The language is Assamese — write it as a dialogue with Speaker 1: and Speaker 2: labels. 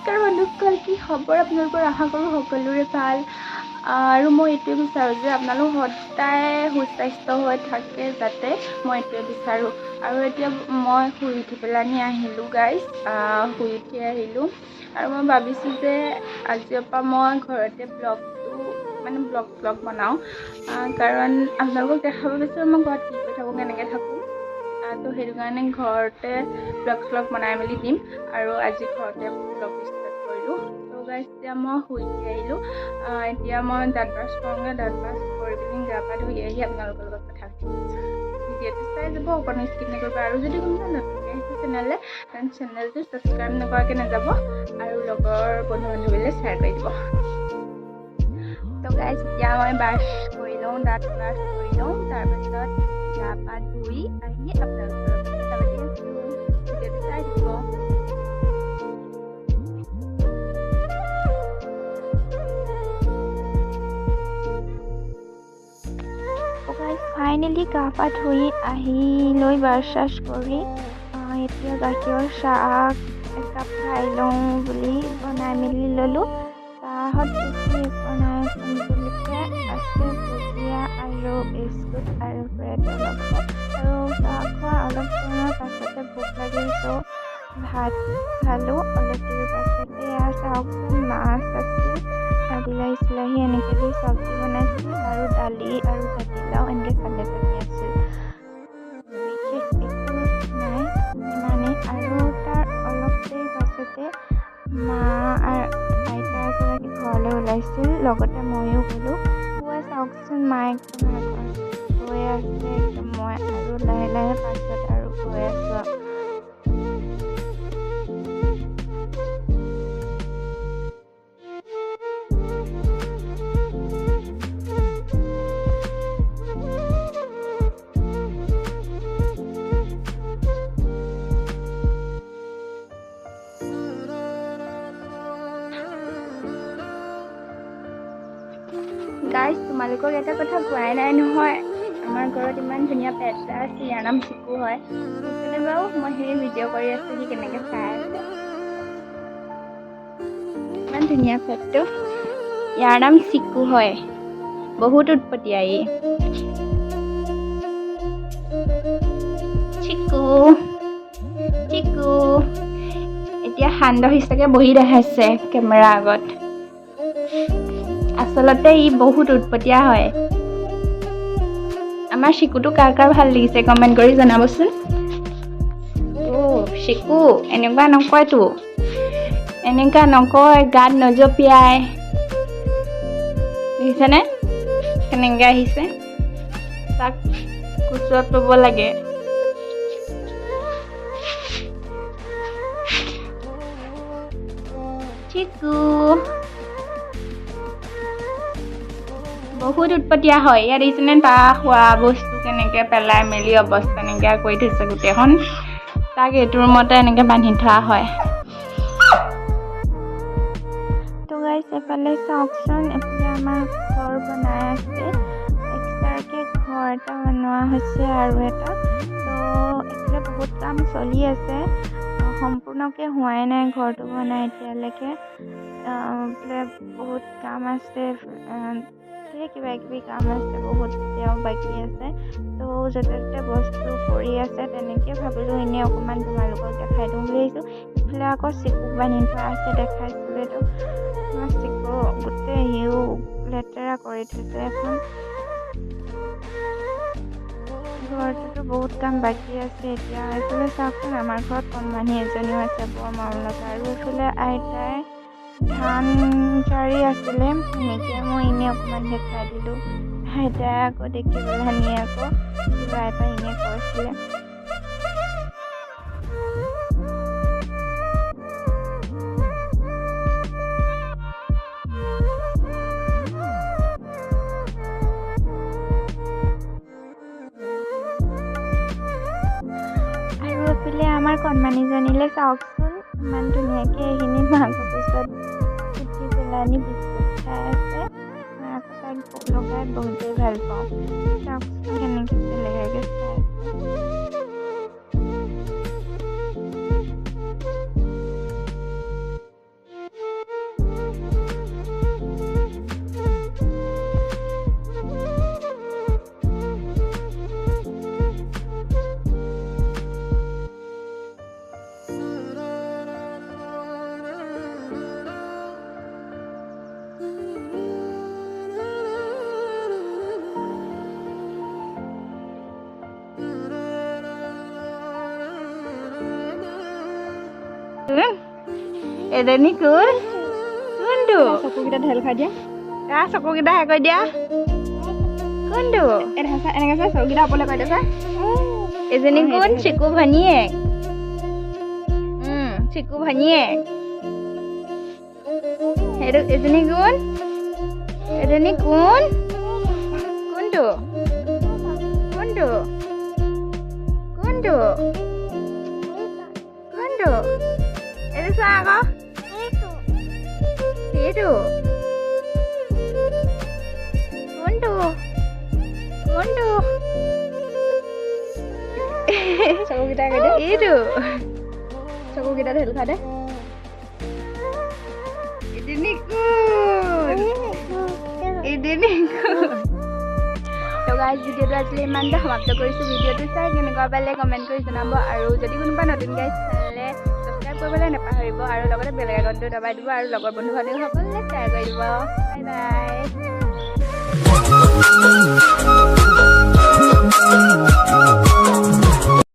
Speaker 1: নমস্কাৰ বন্ধুসকল, কি খবৰ আপোনালোকৰ? আশা কৰোঁ সকলোৰে ভাল। আৰু মই এইটোৱে বিচাৰোঁ যে আপোনালোক সদায় সুস্বাস্থ্য হৈ থাকে, যাতে মই এইটোৱে বিচাৰোঁ। আৰু এতিয়া মই শুই উঠি পেলাই আহিলোঁ গাইজ, শুই উঠি আহিলোঁ আৰু মই ভাবিছোঁ যে আজিৰ পৰা মই ঘৰতে ব্লগ বনাওঁ, কাৰণ আপোনালোকক দেখাব বিচাৰোঁ মই ঘৰত কি কৰি থাকোঁ, কেনেকৈ থাকোঁ। তো সেইটো কাৰণে ঘৰতে ব্লগ বনাই মেলি দিম। আৰু আজি ঘৰতে ব্লগ ষ্টাৰ্ট কৰিলোঁ। তো গাইজ এতিয়া মই শুই উঠি আহিলোঁ। এতিয়া মই দাঁত ব্ৰাছ কৰোঁগৈ। দাঁত ব্ৰাছ কৰি পিনি গা পা ধুই আহি আপোনালোকৰ লগত কথা পাতিম। ভিডিঅ'টো চাই যাব, অকণো স্কিপ নকৰিব। আৰু যদি কোনোবা নতুনকৈ আহিছে চেনেলটো ছাবস্ক্ৰাইব নকৰাকৈ নাযাব আৰু লগৰ বন্ধু বান্ধৱীলৈ শ্বেয়াৰ কৰি দিব। তো গাইজ এতিয়া মই ব্ৰাছ কৰি লওঁ, দাঁত ব্ৰাছ কৰি লওঁ, তাৰপিছত গা পা ধুই আহি আপোনালোকৰ লগত কথা পাতি আছোঁ। ভিডিঅ'টো চাই দিব। ফাইনেলি গা পা ধুই আহি লৈ ব্ৰাছ কৰি এতিয়া গাখীৰৰ চাহ একাপ খাই লওঁ বুলি বনাই মেলি ল'লোঁ। চাহত বেছি বনাই চিম্পুলকৈ আছে ভুজিয়া আৰু বিস্কুট আৰু ব্ৰেডৰ লগত। আৰু চাহ খোৱা অলপ সময়ৰ পাছতে ভোক লাগিল, চ' ভাত খালোঁ। অলপ দেৰি পাছতে চাওকচোন, মাছ আছিল আৰু বিলাহী চিলাহী এনেকৈ দি চব্জি বনাইছিল আৰু দালি আৰু জাতিলাও এনেকৈ চালাড আছিল। বিশেষ একো নাই, ইমানেই। আৰু তাৰ অলপ দেৰি পাছতে মা আৰু আইতা এগৰাকী ঘৰলৈ ওলাইছিল, লগতে ময়ো গ'লোঁ। চাওকচোন, মা একদম আগত গৈ আছে, একদম মই আৰু লাহে লাহে পাছত আৰু গৈ আছোঁ। গাইজ, তোমালোকক এটা কথা কোৱাই নাই নহয়, আমাৰ ঘৰত ইমান ধুনীয়া পেট এটা আছে, ইয়াৰ নাম চিকু হয়। সেইকাৰণে বাৰু মই সেই ভিডিঅ' কৰি আছোঁ, সি কেনেকৈ চাই আছে। ইমান ধুনীয়া পেটটো, ইয়াৰ নাম চিকু হয়, বহুত উৎপতীয়া ই। চিকু চিকু এতিয়া সান্দহ হিচাপে বহি দেখাইছে কেমেৰাৰ আগত। আচলতে ই বহুত উৎপতীয়া হয়। আমাৰ চিকুটো কাৰ কাৰ ভাল লাগিছে কমেণ্ট কৰি জনাবচোন। চিকু এনেকুৱা নকয়তো, এনেকুৱা নকয়, গাত নজপিয়াই। দেখিছেনে কেনেকৈ আহিছে? তাক কোচত ল'ব লাগে। চিকু বহুত উৎপতীয়া হয়। ইয়াত দেখিছেনে তাৰ খোৱা বস্তু কেনেকৈ পেলাই মেলি অৱস্থা নাইকিয়া কৰি থৈছে গোটেইখন। তাক এইটো ৰুমতে এনেকৈ বান্ধি থোৱা হয়। তো গাইজ, এফালে চাওকচোন, এফালে আমাৰ ঘৰ বনাই আছে, এক্সট্ৰাকৈ ঘৰ এটা বনোৱা হৈছে আৰু এটা। তো এইফালে বহুত কাম চলি আছে, সম্পূৰ্ণকৈ হোৱাই নাই ঘৰটো বনাই এতিয়ালৈকে। এইফালে বহুত কাম আছে, কিবা কিবি কাম আছে, বহুত এতিয়াও বাকী আছে। তো য'তে ত'তে বস্তু পৰি আছে, তেনেকৈ ভাবিলোঁ এনেই অকণমান তোমালোকক দেখাই দিওঁ বুলি ভাবিছোঁ। ইফালে আকৌ চিকুক বান্ধি থোৱা আছে, দেখাইছিলোঁতো। চিকু গোটেই সিও লেতেৰা কৰি থৈছে এখন। ঘৰটোতো বহুত কাম বাকী আছে এতিয়া। এইফালে চাওকচোন, আমাৰ ঘৰত কণমানি এজনীও আছে, বৰ মৰম লগা। আৰু এইফালে আইতাই ধান জাৰি আছিলে, সেনেকৈ মই এনেই অকণমান দেখাই দিলোঁ। আইতাই আকৌ দেখি পেলাই আকৌ কিবা এটা এনেই কৈছিলে। আৰু এইফালে আমাৰ কণমানিজনীলৈ চাওকচোন, ইমান ধুনীয়াকৈ এইখিনি মাকৰ পিছত উঠি পেলাই বিস্কুট খাই আছে। মই আকৌ তাইক ভোক লগাই বহুতেই ভাল পাওঁ। চাওকচোন কেনেকৈ বেলেগকৈ চাই আছে। এজনী কোন কোনটো
Speaker 2: চকুকেইটা ঢেল খাই দিয়া
Speaker 1: তাৰ চকুকেইটা হে কৈ দিয়া কোনটো
Speaker 2: এনেকৈ চাই চকুকেইটা ওপৰলৈ কৈ দিয়া
Speaker 1: এজনী কোন চিকু ভনীয়েক চিকু ভনীয়েক সেইটো এজনী কোন কোনটো কোনটো কোনটো কোনটো এইটো চোৱা আকৌ সেইটো কোনটো কোনটো
Speaker 2: চকুকেইটা কৈ দিয়া
Speaker 1: এইটো
Speaker 2: চকুকেইটা ঢেল খাই দে
Speaker 1: এজনী কোন এজনী কোন তো গাইজ ভিডিঅ'টো আজিলৈ ইমানতে সমাপ্ত কৰিছোঁ ভিডিঅ'টো চাই কেনেকুৱা পালে কমেণ্ট কৰি জনাব আৰু যদি কোনোবা নতুন গাইজ চালে ছাবস্ক্ৰাইব কৰিবলৈ নাপাহৰিব আৰু লগতে বেল আইকনটো দবাই দিব আৰু লগৰ বন্ধু বান্ধৱীসকললৈ শ্বেয়াৰ কৰি দিব বাই বাই